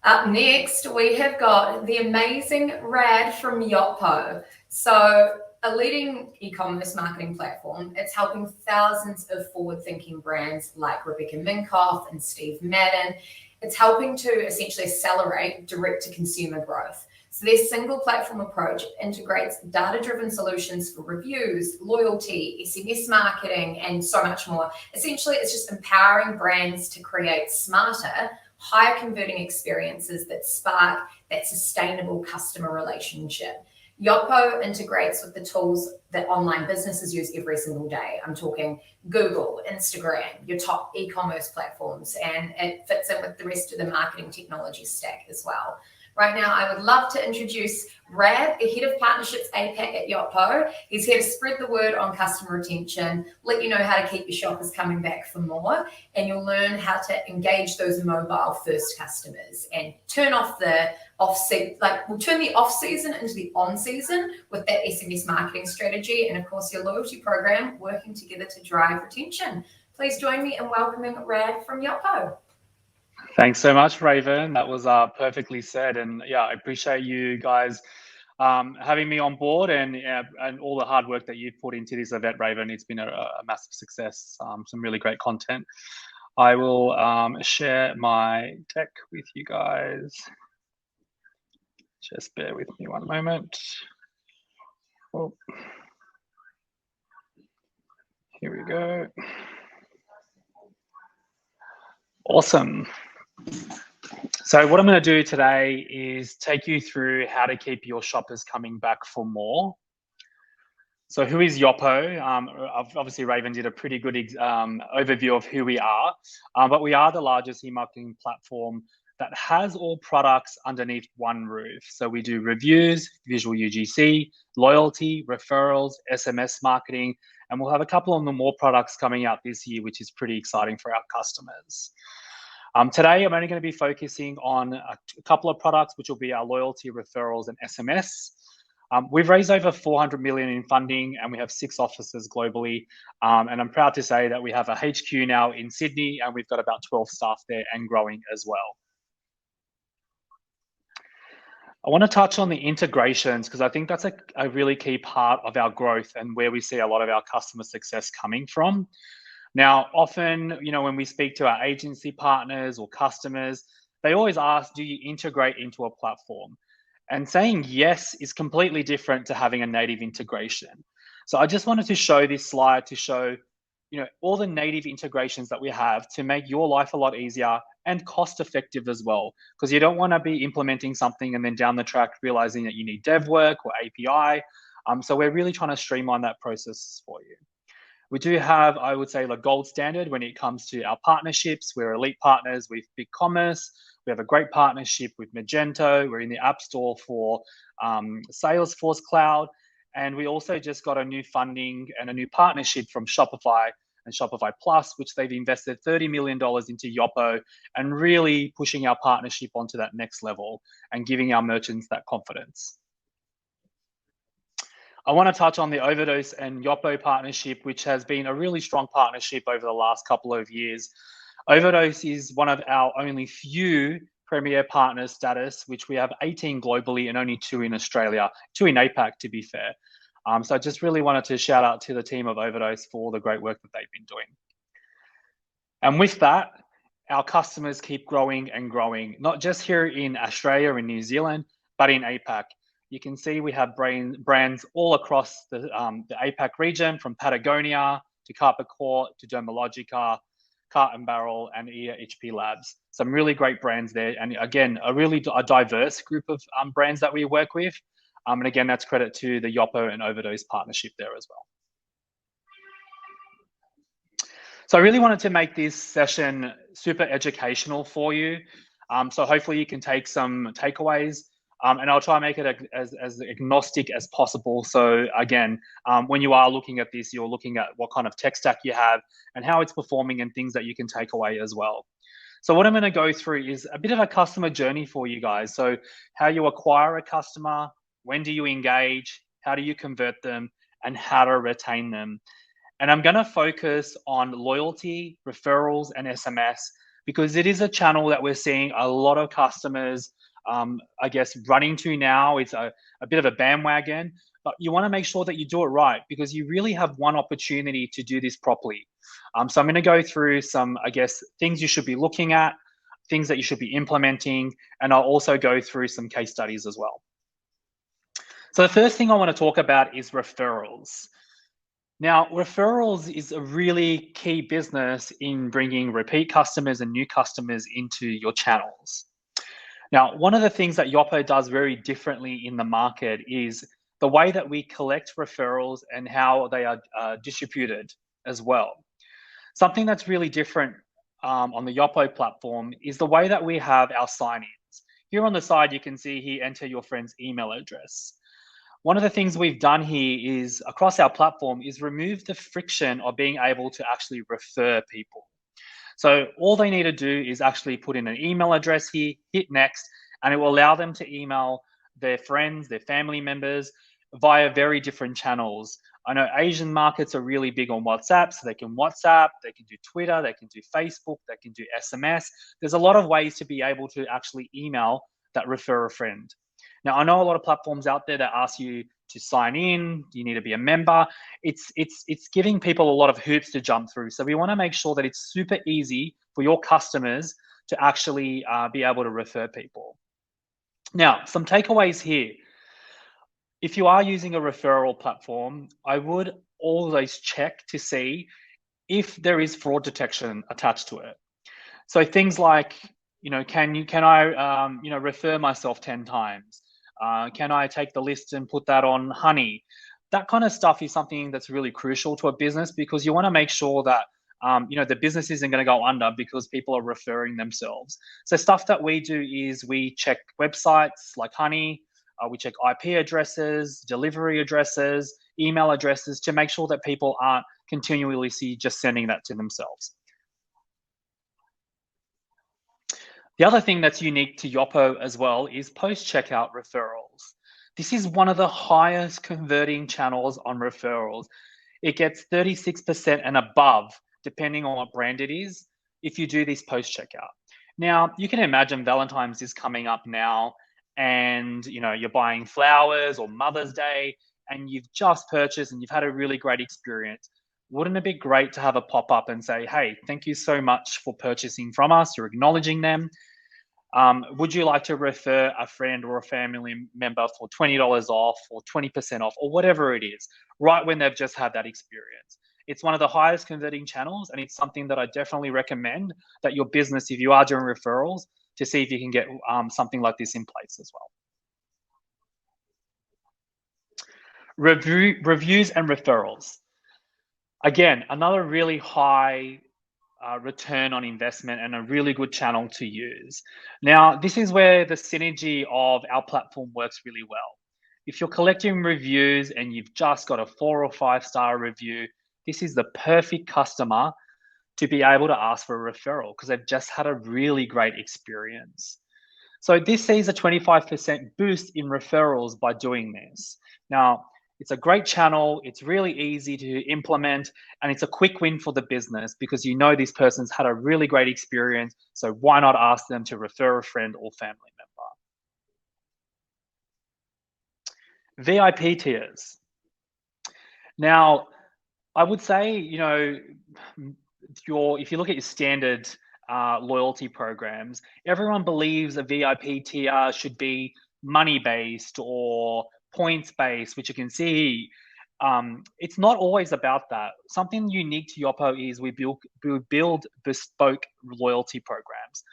Up next, we have got the amazing Rad from Yotpo. So, a leading e-commerce marketing platform. It's helping thousands of forward-thinking brands like Rebecca Minkoff and Steve Madden. It's helping to essentially accelerate direct-to-consumer growth. So their single platform approach integrates data-driven solutions for reviews, loyalty, SMS marketing, and so much more. Essentially, it's just empowering brands to create smarter, higher converting experiences that spark that sustainable customer relationship. Yoppo integrates with the tools that online businesses use every single day. I'm talking Google, Instagram, your top e-commerce platforms, and it fits in with the rest of the marketing technology stack as well. Right now, I would love to introduce Rad, the Head of Partnerships APAC at Yotpo. He's here to spread the word on customer retention, let you know how to keep your shoppers coming back for more, and you'll learn how to engage those mobile-first customers and turn off the off-season, we'll turn the off-season into the on-season with that SMS marketing strategy and, of course, your loyalty program working together to drive retention. Please join me in welcoming Rad from Yotpo. Thanks so much, Raven. That was perfectly said. And yeah, I appreciate you guys having me on board and all the hard work that you've put into this event, Raven. It's been a massive success, some really great content. I will share my deck with you guys. Just bear with me one moment. Oh. Here we go. Awesome. So what I'm going to do today is take you through how to keep your shoppers coming back for more. So who is Yoppo? Obviously, Raven did a pretty good overview of who we are, but we are the largest e-marketing platform that has all products underneath one roof. So we do reviews, visual UGC, loyalty, referrals, SMS marketing, and we'll have a couple of more products coming out this year, which is pretty exciting for our customers. Today, I'm only going to be focusing on a couple of products, which will be our loyalty, referrals, and SMS. We've raised over 400 million in funding, and we have 6 offices globally. And I'm proud to say that we have a HQ now in Sydney, and we've got about 12 staff there and growing as well. I want to touch on the integrations because I think that's a really key part of our growth and where we see a lot of our customer success coming from. Now, often, when we speak to our agency partners or customers, they always ask, do you integrate into a platform? And saying yes is completely different to having a native integration. So I just wanted to show this slide to show, all the native integrations that we have to make your life a lot easier and cost effective as well, because you don't want to be implementing something and then down the track realizing that you need dev work or API. So we're really trying to streamline that process for you. We do have, I would say, the gold standard when it comes to our partnerships. We're elite partners with BigCommerce. We have a great partnership with Magento. We're in the App Store for Salesforce Cloud. And we also just got a new funding and a new partnership from Shopify and Shopify Plus, which they've invested $30 million into Yoppo and really pushing our partnership onto that next level and giving our merchants that confidence. I want to touch on the Overdose and Yoppo partnership, which has been a really strong partnership over the last couple of years. Overdose is one of our only few premier partner status, which we have 18 globally and only 2 in Australia, 2 in APAC, to be fair. So I just really wanted to shout out to the team of Overdose for all the great work that they've been doing. And with that, our customers keep growing and growing, not just here in Australia and New Zealand, but in APAC. You can see we have brands all across the APAC region, from Patagonia to Carpet Court to Dermalogica, Cart and Barrel, and HP Labs. Some really great brands there. And again, a diverse group of brands that we work with. And again, that's credit to the Yoppo and Overdose partnership there as well. So I really wanted to make this session super educational for you. So hopefully you can take some takeaways. And I'll try and make it as agnostic as possible. So again, when you are looking at this, you're looking at what kind of tech stack you have and how it's performing and things that you can take away as well. So what I'm going to go through is a bit of a customer journey for you guys. So how you acquire a customer, when do you engage, how do you convert them, and how to retain them. And I'm going to focus on loyalty, referrals, and SMS, because it is a channel that we're seeing a lot of customers, I guess, running to now. It's a bit of a bandwagon, but you want to make sure that you do it right, because you really have one opportunity to do this properly. So I'm going to go through some, I guess, things you should be looking at, things that you should be implementing, and I'll also go through some case studies as well. So the first thing I want to talk about is referrals. Now, referrals is a really key business in bringing repeat customers and new customers into your channels. Now, one of the things that Yoppo does very differently in the market is the way that we collect referrals and how they are distributed as well. Something that's really different on the Yoppo platform is the way that we have our sign-ins. Here on the side, you can see here, enter your friend's email address. One of the things we've done here is, across our platform, is remove the friction of being able to actually refer people. So all they need to do is actually put in an email address here, hit next, and it will allow them to email their friends, their family members via very different channels. I know Asian markets are really big on WhatsApp, so they can WhatsApp, they can do Twitter, they can do Facebook, they can do SMS. There's a lot of ways to be able to actually email that refer a friend. Now, I know a lot of platforms out there that ask you to sign in, you need to be a member. It's giving people a lot of hoops to jump through. So we want to make sure that it's super easy for your customers to actually be able to refer people. Now, some takeaways here. If you are using a referral platform, I would always check to see if there is fraud detection attached to it. So things like, can I refer myself 10 times? Can I take the list and put that on Honey? That kind of stuff is something that's really crucial to a business, because you want to make sure that the business isn't going to go under because people are referring themselves. So stuff that we do is we check websites like Honey, we check IP addresses, delivery addresses, email addresses, to make sure that people aren't continually just sending that to themselves. The other thing that's unique to Yoppo as well is post-checkout referrals. This is one of the highest converting channels on referrals. It gets 36% and above, depending on what brand it is, if you do this post-checkout. Now, you can imagine Valentine's is coming up now, and you're buying flowers, or Mother's Day, and you've just purchased and you've had a really great experience. Wouldn't it be great to have a pop-up and say, hey, thank you so much for purchasing from us, you're acknowledging them. Would you like to refer a friend or a family member for $20 off or 20% off or whatever it is, right when they've just had that experience? It's one of the highest converting channels, and it's something that I definitely recommend that your business, if you are doing referrals, to see if you can get something like this in place as well. Reviews and referrals. Again, another really high return on investment and a really good channel to use. Now, this is where the synergy of our platform works really well. If you're collecting reviews and you've just got a 4 or 5 star review, this is the perfect customer to be able to ask for a referral, because they've just had a really great experience. So this sees a 25% boost in referrals by doing this. Now, it's a great channel, it's really easy to implement, and it's a quick win for the business, because this person's had a really great experience, so why not ask them to refer a friend or family member. VIP tiers. Now, I would say, if you look at your standard loyalty programs, everyone believes a VIP tier should be money-based or points-based, which you can see. It's not always about that. Something unique to Yoppo is we build bespoke loyalty programs.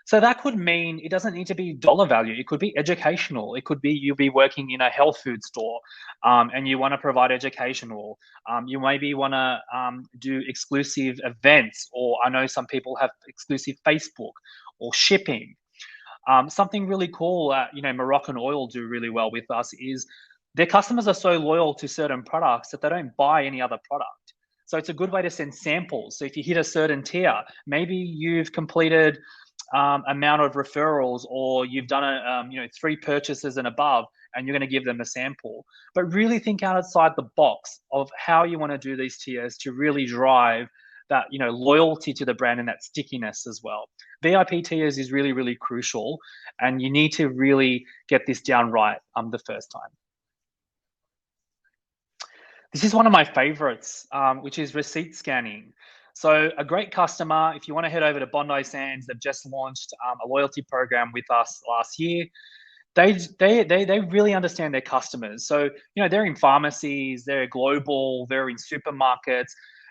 So that could mean it doesn't need to be dollar value. It could be educational. It could be you'll be working in a health food store and you want to provide educational. You maybe want to do exclusive events, or I know some people have exclusive Facebook or shipping. Something really cool that Moroccan Oil do really well with us is their customers are so loyal to certain products that they don't buy any other product. So it's a good way to send samples. So if you hit a certain tier, maybe you've completed amount of referrals, or you've done 3 purchases and above, and you're going to give them a sample. But really think outside the box of how you want to do these tiers to really drive that loyalty to the brand and that stickiness as well. VIP tiers is really, really crucial, and you need to really get this down right the first time. This is one of my favorites, which is receipt scanning. So a great customer, if you want to head over to Bondi Sands, they've just launched a loyalty program with us last year. They really understand their customers. So, they're in pharmacies, they're global, they're in supermarkets,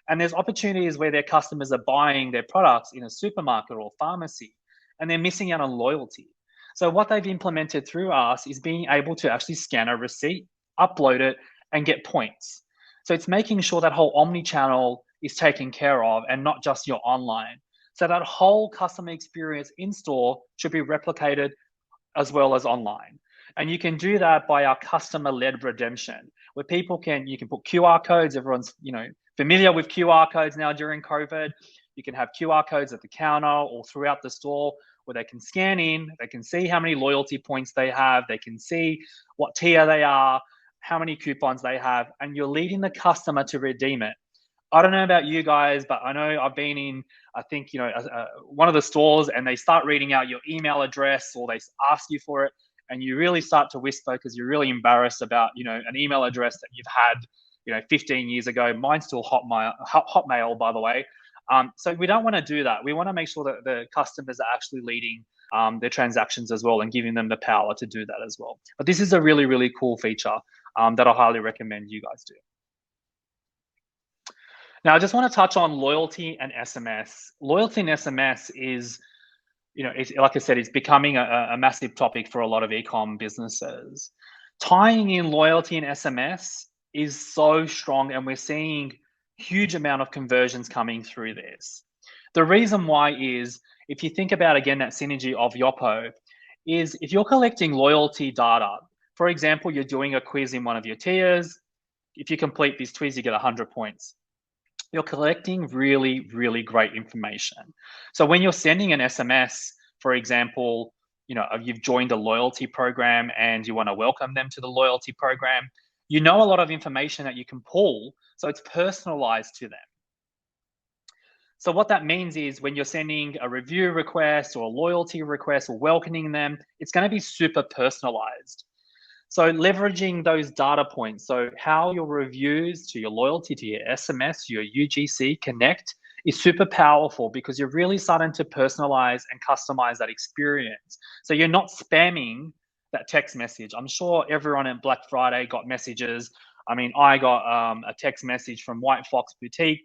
and there's opportunities where their customers are buying their products in a supermarket or pharmacy, and they're missing out on loyalty. So what they've implemented through us is being able to actually scan a receipt, upload it, and get points. So it's making sure that whole omni-channel is taken care of and not just your online. So that whole customer experience in store should be replicated as well as online. And you can do that by our customer-led redemption, where you can put QR codes. Everyone's familiar with QR codes now during COVID. You can have QR codes at the counter or throughout the store where they can scan in, they can see how many loyalty points they have, they can see what tier they are, how many coupons they have, and you're leading the customer to redeem it. I don't know about you guys, but I know I've been in, I think, one of the stores, and they start reading out your email address, or they ask you for it, and you really start to whisper because you're really embarrassed about, an email address that you've had, 15 years ago. Mine's still Hotmail, by the way. So we don't want to do that. We want to make sure that the customers are actually leading their transactions as well and giving them the power to do that as well. But this is a really, really cool feature that I highly recommend you guys do. Now, I just want to touch on loyalty and SMS. Loyalty and SMS is, like I said, it's becoming a massive topic for a lot of e-com businesses. Tying in loyalty and SMS is so strong, and we're seeing huge amount of conversions coming through this. The reason why is, if you think about, again, that synergy of Yoppo, is if you're collecting loyalty data, for example, you're doing a quiz in one of your tiers. If you complete this quiz, you get 100 points. You're collecting really, really great information. So when you're sending an SMS, for example, you've joined a loyalty program and you want to welcome them to the loyalty program, a lot of information that you can pull, so it's personalized to them. So what that means is when you're sending a review request or a loyalty request or welcoming them, it's going to be super personalized. So leveraging those data points, so how your reviews to your loyalty, to your SMS, your UGC connect, is super powerful because you're really starting to personalize and customize that experience. So you're not spamming that text message. I'm sure everyone at Black Friday got messages. I mean, I got a text message from White Fox Boutique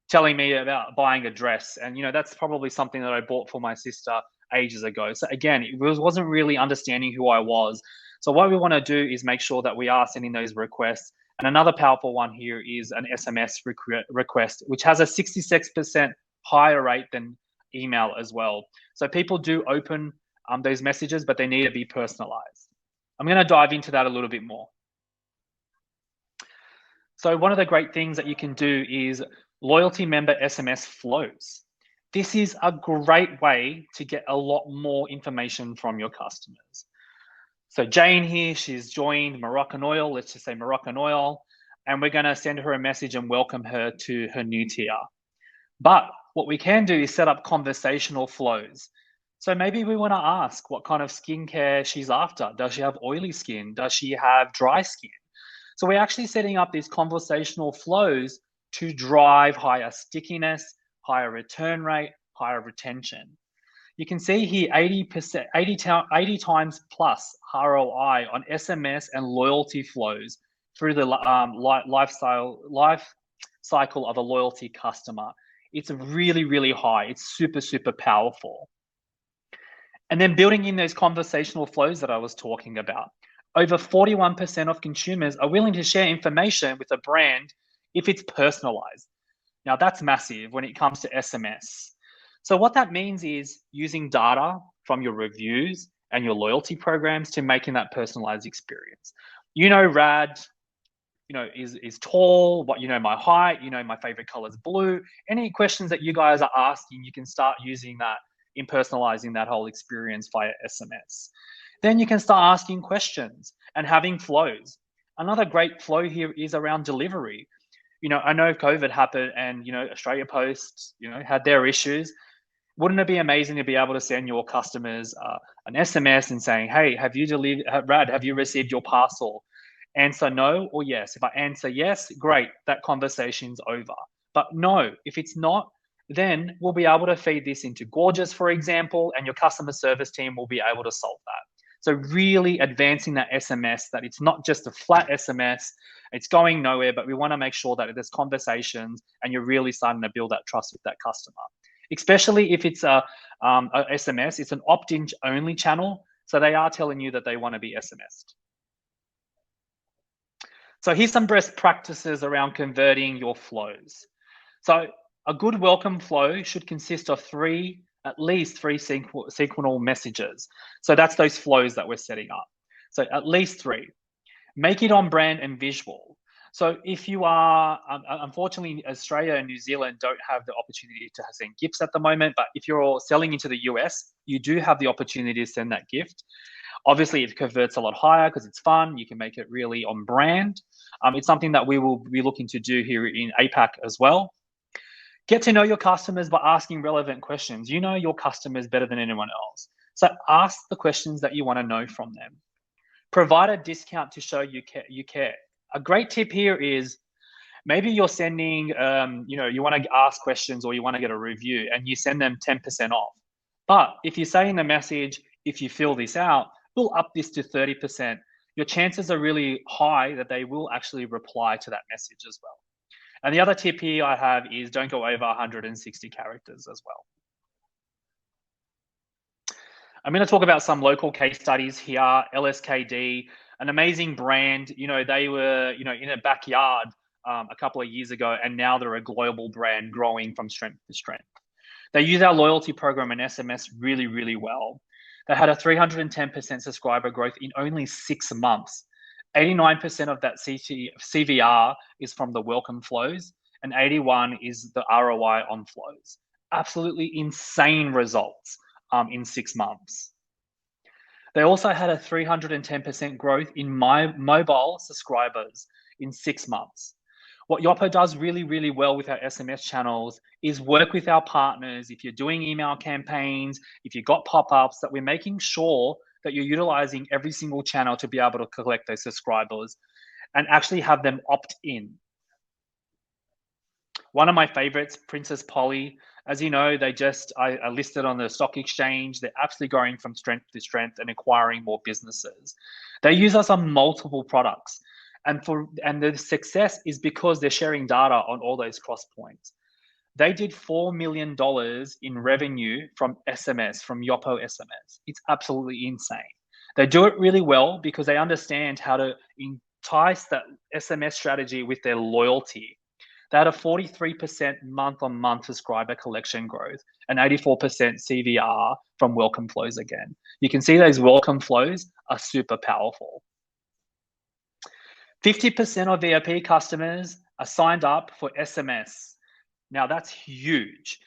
telling me about buying a dress. And, that's probably something that I bought for my sister ages ago. So again, it wasn't really understanding who I was. So what we want to do is make sure that we are sending those requests. And another powerful one here is an SMS request, which has a 66% higher rate than email as well. So people do open those messages, but they need to be personalized. I'm going to dive into that a little bit more. So one of the great things that you can do is loyalty member SMS flows. This is a great way to get a lot more information from your customers. So Jane here, she's joined Moroccan Oil, let's just say Moroccan Oil, and we're going to send her a message and welcome her to her new tier. But what we can do is set up conversational flows. So maybe we want to ask what kind of skincare she's after. Does she have oily skin? Does she have dry skin? So we're actually setting up these conversational flows to drive higher stickiness, higher return rate, higher retention. You can see here 80 times plus ROI on SMS and loyalty flows through the life cycle of a loyalty customer. It's really, really high. It's super, super powerful. And then building in those conversational flows that I was talking about. Over 41% of consumers are willing to share information with a brand if it's personalized. Now that's massive when it comes to SMS. So what that means is using data from your reviews and your loyalty programs to making that personalized experience. Rad, is tall, my height, my favorite color is blue. Any questions that you guys are asking, you can start using that in personalizing that whole experience via SMS. Then you can start asking questions and having flows. Another great flow here is around delivery. I know COVID happened and, Australia Post, had their issues. Wouldn't it be amazing to be able to send your customers an SMS and saying, hey, have you received your parcel? Answer no or yes. If I answer yes, great, that conversation's over. But no, if it's not, then we'll be able to feed this into Gorgeous, for example, and your customer service team will be able to solve that. So really advancing that SMS, that it's not just a flat SMS, it's going nowhere, but we want to make sure that there's conversations and you're really starting to build that trust with that customer. Especially if it's a SMS, it's an opt-in only channel. So they are telling you that they want to be SMS'd. So here's some best practices around converting your flows. So a good welcome flow should consist of at least three sequential messages. So that's those flows that we're setting up. So at least 3. Make it on brand and visual. So if you are, unfortunately, Australia and New Zealand don't have the opportunity to send gifts at the moment, but if you're selling into the US, you do have the opportunity to send that gift. Obviously, it converts a lot higher because it's fun. You can make it really on brand. It's something that we will be looking to do here in APAC as well. Get to know your customers by asking relevant questions. You know your customers better than anyone else. So ask the questions that you want to know from them. Provide a discount to show you care. A great tip here is maybe you're sending, you want to ask questions or you want to get a review and you send them 10% off. But if you say in the message, if you fill this out, we'll up this to 30%. Your chances are really high that they will actually reply to that message as well. And the other tip here I have is don't go over 160 characters as well. I'm going to talk about some local case studies here. LSKD, an amazing brand. They were, in a backyard a couple of years ago, and now they're a global brand growing from strength to strength. They use our loyalty program and SMS really, really well. They had a 310% subscriber growth in only 6 months. 89% of that CVR is from the welcome flows, and 81 is the ROI on flows. Absolutely insane results in 6 months. They also had a 310% growth in my mobile subscribers in 6 months. What Yoppo does really, really well with our SMS channels is work with our partners. If you're doing email campaigns, if you've got pop-ups, that we're making sure that you're utilizing every single channel to be able to collect those subscribers and actually have them opt in. One of my favorites, Princess Polly, as you know, they just are listed on the stock exchange. They're absolutely going from strength to strength and acquiring more businesses. They use us on multiple products. And the success is because they're sharing data on all those cross points. They did $4 million in revenue from SMS, from Yoppo SMS. It's absolutely insane. They do it really well because they understand how to entice that SMS strategy with their loyalty. They had a 43% month-on-month subscriber collection growth and 84% CVR from welcome flows again. You can see those welcome flows are super powerful. 50% of VIP customers are signed up for SMS. Now that's huge.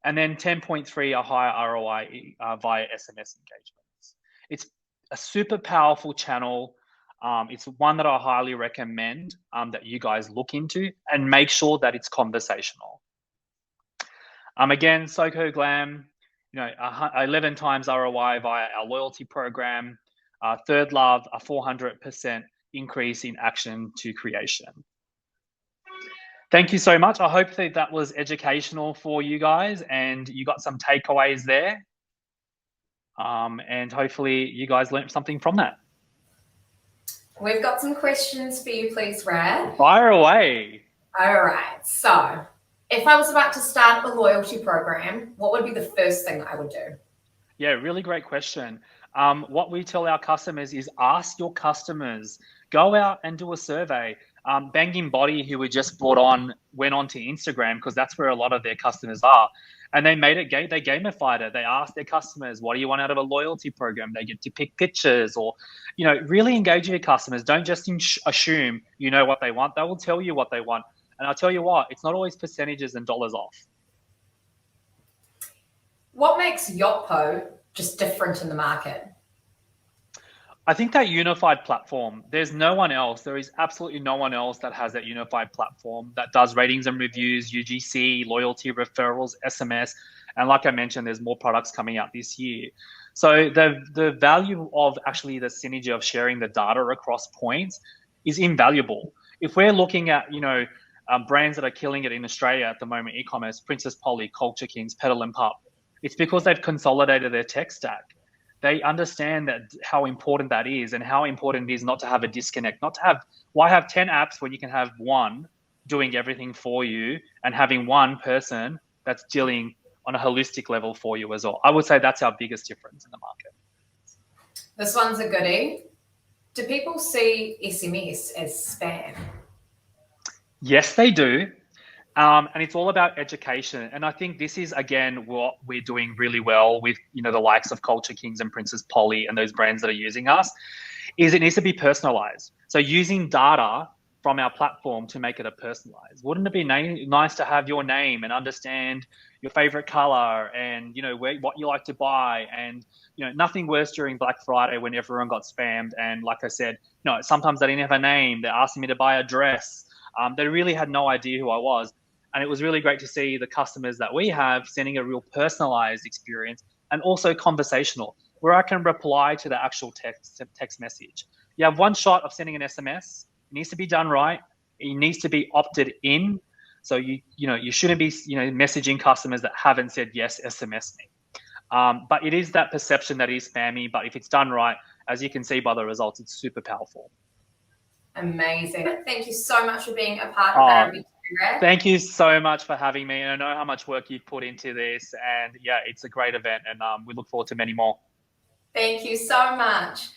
And then 10.3 are higher ROI via SMS engagements. It's a super powerful channel. It's one that I highly recommend that you guys look into and make sure that it's conversational. Again, Soko Glam, 11 times ROI via our loyalty program. Third Love, a 400% increase in action to creation. Thank you so much. I hope that was educational for you guys and you got some takeaways there. And hopefully you guys learned something from that. We've got some questions for you, please, Rad. Fire away. All right. So if I was about to start a loyalty program, what would be the first thing I would do? Yeah, really great question. What we tell our customers is ask your customers, go out and do a survey. Banging Body, who we just brought on, went on to Instagram because that's where a lot of their customers are. And they made it, they gamified it. They asked their customers, what do you want out of a loyalty program? They get to pick pictures or, really engage with your customers. Don't just assume you know what they want. They will tell you what they want. And I'll tell you what, it's not always percentages and dollars off. What makes Yotpo just different in the market? I think that unified platform, there's no one else. There is absolutely no one else that has that unified platform that does ratings and reviews, UGC, loyalty, referrals, SMS. And like I mentioned, there's more products coming out this year. So the value of actually the synergy of sharing the data across points is invaluable. If we're looking at, brands that are killing it in Australia at the moment, e-commerce, Princess Polly, Culture Kings, Petal and Pup, it's because they've consolidated their tech stack. They understand that how important that is and how important it is not to have a disconnect, not to have, why have 10 apps when you can have one doing everything for you and having one person that's dealing on a holistic level for you as well. I would say that's our biggest difference in the market. This one's a goodie. Do people see SMS as spam? Yes, they do. And it's all about education. And I think this is, again, what we're doing really well with, the likes of Culture Kings and Princess Polly and those brands that are using us, is it needs to be personalized. So using data from our platform to make it a personalized. Wouldn't it be nice to have your name and understand your favorite color and, what you like to buy? And, nothing worse during Black Friday when everyone got spammed. And like I said, sometimes they didn't have a name. They're asking me to buy a dress. They really had no idea who I was. And it was really great to see the customers that we have sending a real personalized experience and also conversational, where I can reply to the actual text message. You have one shot of sending an SMS. It needs to be done right. It needs to be opted in. So you shouldn't be messaging customers that haven't said yes, SMS me. But it is that perception that is spammy. But if it's done right, as you can see by the results, it's super powerful. Amazing. Thank you so much for being a part of our event. Thank you so much for having me. And I know how much work you've put into this. And yeah, it's a great event. And we look forward to many more. Thank you so much.